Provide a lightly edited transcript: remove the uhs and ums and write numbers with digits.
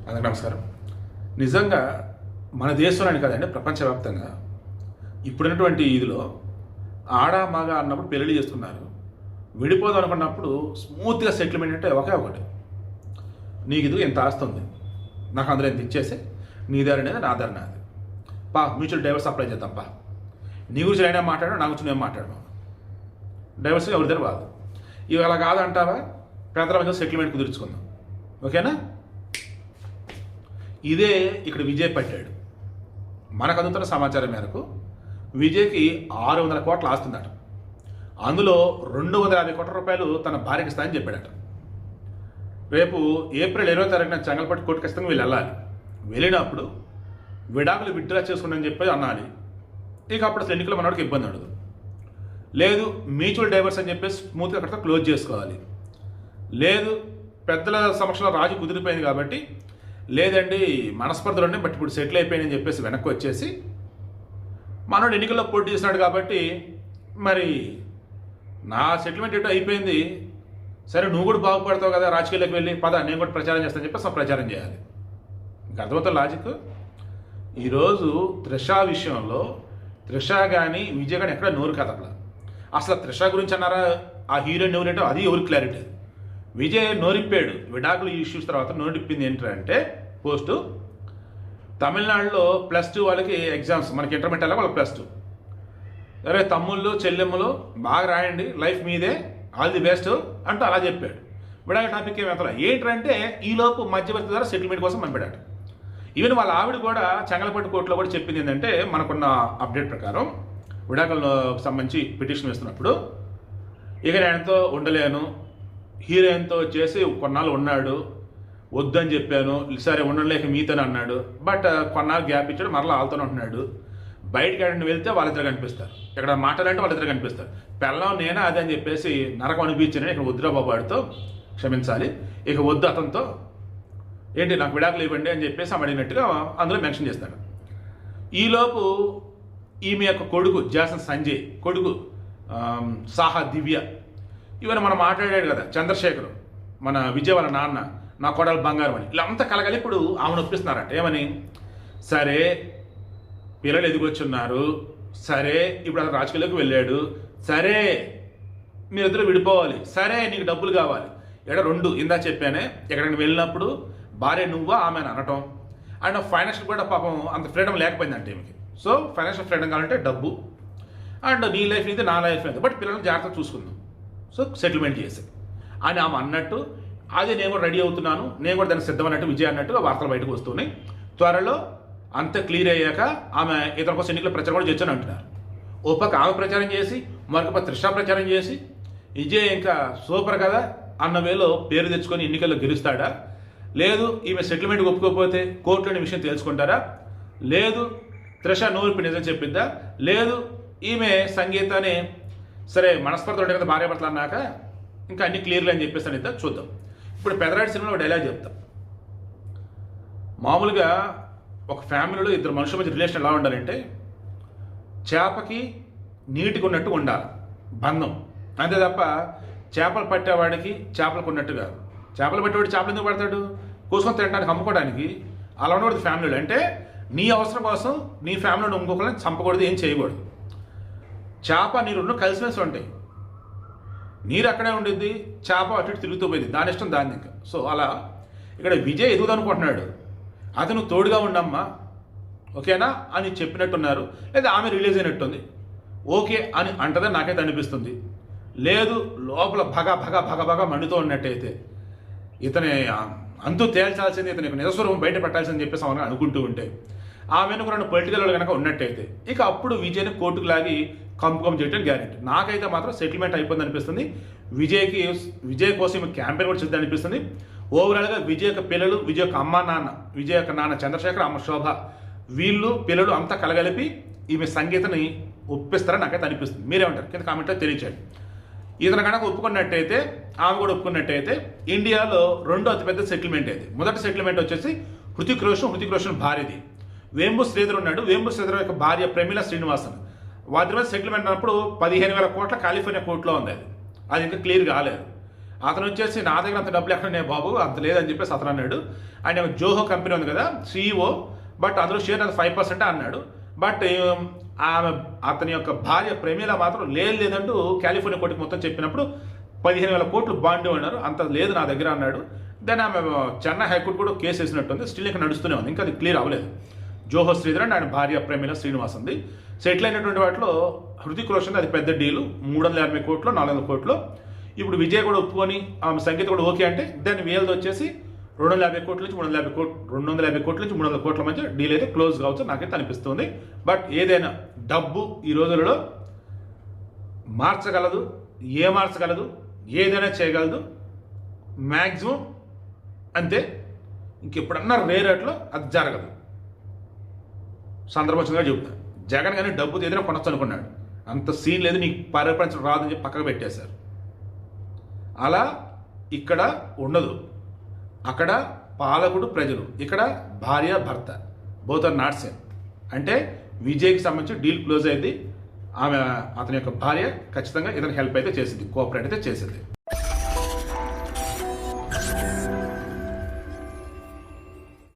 అందరికీ నమస్కారం. నిజంగా మన దేశంలోని కాదండి, ప్రపంచవ్యాప్తంగా ఇప్పుడున్నటువంటి ఇదిలో ఆడ మగ అన్నప్పుడు పెళ్లి చేస్తున్నారు. విడిపోదాం అనుకున్నప్పుడు స్మూత్గా సెటిల్మెంట్ అంటే ఒకే ఒకటి, నీకు ఇది ఎంత ఆస్తుంది, నాకు అందరూ ఎంత ఇచ్చేసి నీ దారి అనేది నా దారి నాది, మ్యూచువల్ డైవర్స్ అప్లై చేద్దాం, నీ గురించి నేనే మాట్లాడు, నా గురించి నేను మాట్లాడను, డైవర్స్ ఎవరి దగ్గర కాదు. ఇవి అలా కాదంటావా, పెద్దల మధ్య సెటిల్మెంట్ కుదుర్చుకుందాం, ఓకేనా? ఇదే ఇక్కడ విజయ్ పట్టాడు. మనకు అందుతున్న సమాచారం మేరకు విజయ్కి 600 కోట్ల ఆస్తుందట. అందులో 250 కోట్ల రూపాయలు తన భార్యకి ఇస్తానని చెప్పాడట. రేపు ఏప్రిల్ 20వ తారీఖున చెంగల్పట్టు కోర్టు ఖచ్చితంగా వీళ్ళు వెళ్ళాలి. వెళ్ళినప్పుడు విడాకులు విత్డ్రా చేసుకుని చెప్పి అనాలి. ఇక అప్పుడు అసలు ఎన్నికల మనవాడికి ఇబ్బంది ఉండదు. లేదు మ్యూచువల్ డైవర్స్ అని చెప్పేసి స్మూత్గా అక్కడితో క్లోజ్ చేసుకోవాలి. లేదు పెద్దల సమక్షంలో రాజు కుదిరిపోయింది కాబట్టి లేదండి మనస్పర్ధలు ఉన్నాయి, బట్ ఇప్పుడు సెటిల్ అయిపోయిందని చెప్పేసి వెనక్కి వచ్చేసి మనోడు ఎన్నికల్లో పోటీ చేస్తున్నాడు కాబట్టి మరి నా సెటిల్మెంట్ ఎటో అయిపోయింది, సరే నువ్వు కూడా బాగుపడతావు కదా రాజకీయాలకు వెళ్ళి నేను కూడా ప్రచారం చేస్తానని చెప్పేసి ప్రచారం చేయాలి. ఇంకా అర్థమవుతుంది లాజిక్. ఈరోజు త్రిష విషయంలో త్రిష కానీ విజయ్ కానీ ఎక్కడ నోరు కదపల. అసలు త్రిష గురించి అన్నారా, ఆ హీరోయిన్ ఎవరేంటో అది ఎవరికి క్లారిటీ. విజయ్ నోరిప్పాడు. విడాకులు ఇష్యూస్ తర్వాత నోరిప్పింది ఏంటంటే పోస్టు తమిళనాడులో +2 వాళ్ళకి ఎగ్జామ్స్, మనకి ఇంటర్మీడియట్ వాళ్ళకి +2. సరే తమ్ముళ్ళు చెల్లెమ్మలు బాగా రాయండి, లైఫ్ మీదే, ఆల్ ది బెస్ట్ అంటూ అలా చెప్పాడు. విడాక టాపిక్ ఏమంతలా ఏంటంటే ఈలోపు మధ్యవర్తి ద్వారా సెటిల్మెంట్ కోసం పంపాడట. ఈవెన్ వాళ్ళ ఆవిడ కూడా చెంగల్పట్టు కోర్టులో కూడా చెప్పింది ఏంటంటే, మనకున్న అప్డేట్ ప్రకారం విడాకులకు సంబంధించి పిటిషన్ వేస్తున్నప్పుడు ఇక నేనతో ఉండలేను, హీరోయిన్తో చేసి కొన్నాళ్ళు ఉన్నాడు, వద్దని చెప్పాను, సరే ఉండలేక మీతోనే అన్నాడు, బట్ కొన్నాళ్ళు గ్యాప్ ఇచ్చాడు, మరలా వాళ్ళతోనే ఉంటున్నాడు, బయటకి ఎక్కడికి వెళ్తే వాళ్ళిద్దరు కనిపిస్తారు, ఇక్కడ మాట్లాడాలంటే వాళ్ళిద్దరు కనిపిస్తారు, పెళ్ళం నేనే అదే అని చెప్పేసి నరకం అనిపించాను, ఇక్కడ వద్దురా బాబాడితో క్షమించాలి, ఇక వద్దు అతనితో ఏంటి నాకు విడాకులు ఇవ్వండి అని చెప్పేసి అడిగినట్టుగా అందులో మెన్షన్ చేస్తాడు. ఈలోపు ఈమె యొక్క కొడుకు జాసన్ సంజయ్, కొడుకు సాహా దివ్య, ఇవన్నీ మనం మాట్లాడాడు కదా చంద్రశేఖర్, మన విజయ్ వాళ్ళ నాన్న, నా కోడలు బంగారం అని, ఇలా అంతా కలగలి ఇప్పుడు ఆమెను ఒప్పిస్తున్నారంట. ఏమని, సరే పిల్లలు ఎదిగొచ్చున్నారు, సరే ఇప్పుడు అతను రాజకీయాల్లోకి వెళ్ళాడు, సరే మీరిద్దరు విడిపోవాలి, సరే నీకు డబ్బులు కావాలి, ఇక్కడ 2 ఇందా చెప్పానే, ఎక్కడికి వెళ్ళినప్పుడు భార్య నువ్వా ఆమెను అనటం, అండ్ ఫైనాన్షియల్ కూడా పాపం అంత ఫ్రీడమ్ లేకపోయిందంటే ఈమెకి. సో ఫైనాన్షియల్ ఫ్రీడమ్ కావాలంటే డబ్బు, అండ్ నీ లైఫ్ ఇది నా లైఫ్ ఇది, బట్ పిల్లల్ని జాగ్రత్తగా చూసుకుందాం, సో సెటిల్మెంట్ చేసి అని ఆమె అన్నట్టు, అదే నేను కూడా రెడీ అవుతున్నాను, నేను కూడా దానికి సిద్ధం అన్నట్టు విజయ్ అన్నట్టుగా వార్తలు బయటకు వస్తున్నాయి. త్వరలో అంత క్లియర్ అయ్యాక ఆమె ఇతర కోసం ఎన్నికల ప్రచారం కూడా చేయొచ్చని అంటున్నారు. ఓ పక్క ఆమె ప్రచారం చేసి మరొక పక్క త్రిష ప్రచారం చేసి విజయ్ ఇంకా సూపర్ కదా అన్న వేలో పేరు తెచ్చుకొని ఎన్నికల్లో గెలుస్తాడా, లేదు ఈమె సెటిల్మెంట్ ఒప్పుకోకపోతే కోర్టులోని విషయం తెలుసుకుంటారా, లేదు త్రిష నోరుపి నిజం చెప్పిద్దా, లేదు ఈమె సంగీతాన్ని సరే మనస్పర్ధలు ఉంటే కదా భార్యాభర్తలు అన్నాక ఇంకా అన్ని క్లియర్లు అని చెప్పేసి అనేది చూద్దాం. ఇప్పుడు పెదరాడి సినిమాలో డైలాగ్ చెప్తాం. మామూలుగా ఒక ఫ్యామిలీలో ఇద్దరు మనుషుల మధ్య రిలేషన్ ఎలా ఉండాలంటే, చేపకి నీటికి ఉన్నట్టు ఉండాలి బంధం, అంతే తప్ప చేపలు పట్టేవాడికి చేపలకు ఉన్నట్టు కాదు. చేపలు పట్టేవాడు చేపలు ఎందుకు పడతాడు, కోసుకొని తినడానికి అమ్ముకోవడానికి. అలా ఉండకూడదు ఫ్యామిలీలో. అంటే నీ అవసరం కోసం నీ ఫ్యామిలీలో ఇంకొకరిని చంపకూడదు, ఏం చేయకూడదు. చేప నీరు కలిసిమెలిసి ఉంటాయి, నీరు అక్కడే ఉండిద్ది, చేప అటు ఇటు తిరుగుతూ పోయింది, దాని ఇష్టం దాన్ని ఇంకా. సో అలా ఇక్కడ విజయ్ ఎదుగుదనుకుంటున్నాడు, అతను తోడుగా ఉండమ్మా ఓకేనా అని చెప్పినట్టున్నారు, లేదా ఆమె రిలీజ్ అయినట్టుంది, ఓకే అని అంటదని నాకైతే అనిపిస్తుంది. లేదు లోపల భగ భగ భగ భగ మండుతూ ఉన్నట్టయితే ఇతని అంతు తేల్చాల్సింది, ఇతని నిజస్వరూపం బయట పెట్టాల్సిందని చెప్పేసి అవును అనుకుంటూ ఉంటే, ఆమెను కూడా పొలిటికల్ కనుక ఉన్నట్టయితే ఇక అప్పుడు విజయ్ని కోర్టుకు లాగి కంపు చేయడం గ్యారెంటీ. నాకైతే మాత్రం సెటిల్మెంట్ అయిపోయింది అనిపిస్తుంది. విజయ్ కోసం క్యాంపెయిన్ కూడా చేద్దాం అనిపిస్తుంది. ఓవరాల్గా విజయ్ యొక్క పిల్లలు, విజయ్ యొక్క అమ్మ నాన్న, విజయ్ యొక్క నాన్న చంద్రశేఖర్, అమ్మ శోభ, వీళ్ళు పిల్లలు అంతా కలగలిపి ఈమె సంగీతని ఒప్పిస్తారని నాకైతే అనిపిస్తుంది. మీరేమంటారు కింద కామెంట్లో తెలియచేయండి. ఇతను కనుక ఒప్పుకున్నట్టయితే, ఆమె కూడా ఒప్పుకున్నట్టయితే ఇండియాలో 2వ అతిపెద్ద సెటిల్మెంట్ అయితే. మొదటి సెటిల్మెంట్ వచ్చేసి హృతిక్ రోషన్ భార్యది, వేంబు శ్రీధర్ ఉన్నాడు, వేంబు శ్రీధర్ యొక్క భార్య ప్రమీల శ్రీనివాసన్, వారి మీద సెటిల్మెంట్ అన్నప్పుడు 15,000 కోట్ల కాలిఫోర్నియా కోర్టులో ఉంది, అది ఇంకా క్లియర్ కాలేదు. అతను వచ్చేసి నా దగ్గర అంత డబ్బులు ఎక్కడ ఉన్నాయి బాబు, అంత లేదని చెప్పేసి అతను అన్నాడు. ఆయన జోహో కంపెనీ ఉంది కదా CEO, బట్ అందులో షేర్ అది 5% అన్నాడు. బట్ ఆమె అతని యొక్క భార్య ప్రమీల మాత్రం లేదంటూ కాలిఫోర్నియా కోర్టుకి మొత్తం చెప్పినప్పుడు 15,000 కోట్లు బాండ్ అన్నారు, అంత లేదు నా దగ్గర అన్నాడు. దెన్ ఆమె చెన్నై హైకోర్టు కూడా కేసు వేసినట్టుంది, స్టిల్ ఇంకా నడుస్తూనే ఉంది, ఇంకా అది క్లియర్ అవ్వలేదు. జోహో శ్రీధర్ అండ్ ఆయన భార్య ప్రమీల శ్రీనివాస్ ఉంది. సెటిల్ అయినటువంటి వాటిలో హృతిక్ రోషన్ అది పెద్ద డీలు, 350 కోట్లు 400 కోట్లు. ఇప్పుడు విజయ్ కూడా ఒప్పుకొని ఆమె సంగీత కూడా ఓకే అంటే దెన్ వీళ్ళది వచ్చేసి 250 కోట్ల నుంచి 350 కోట్లు, 250 కోట్ల నుంచి 300 కోట్ల మధ్య డీల్ అయితే క్లోజ్ కావచ్చు నాకైతే అనిపిస్తుంది. బట్ ఏదైనా డబ్బు ఈ రోజులలో మార్చగలదు, మార్చగలదు, ఏదైనా చేయగలదు మ్యాక్సిమం, అంతే. ఇంకెప్పుడన్నా రేరేట్లో అది జరగదు. సందర్భంగా చెబుతాను, జగన్ కానీ డబ్బు ఏదైనా కొనొచ్చు అనుకున్నాడు, అంత సీన్ లేదు, నీకు పరిపాలించడం రాదని చెప్పి పక్కకు పెట్టేశారు. అలా ఇక్కడ ఉండదు. అక్కడ పాలకుడు ప్రజలు, ఇక్కడ భార్య భర్త, బోత్ ఆర్ నాట్ సేమ్. అంటే విజయ్కి సంబంధించి డీల్ క్లోజ్ అయింది. అతని యొక్క భార్య ఖచ్చితంగా ఇతని హెల్ప్ అయితే చేసింది, కోఆపరేట్ అయితే చేసింది.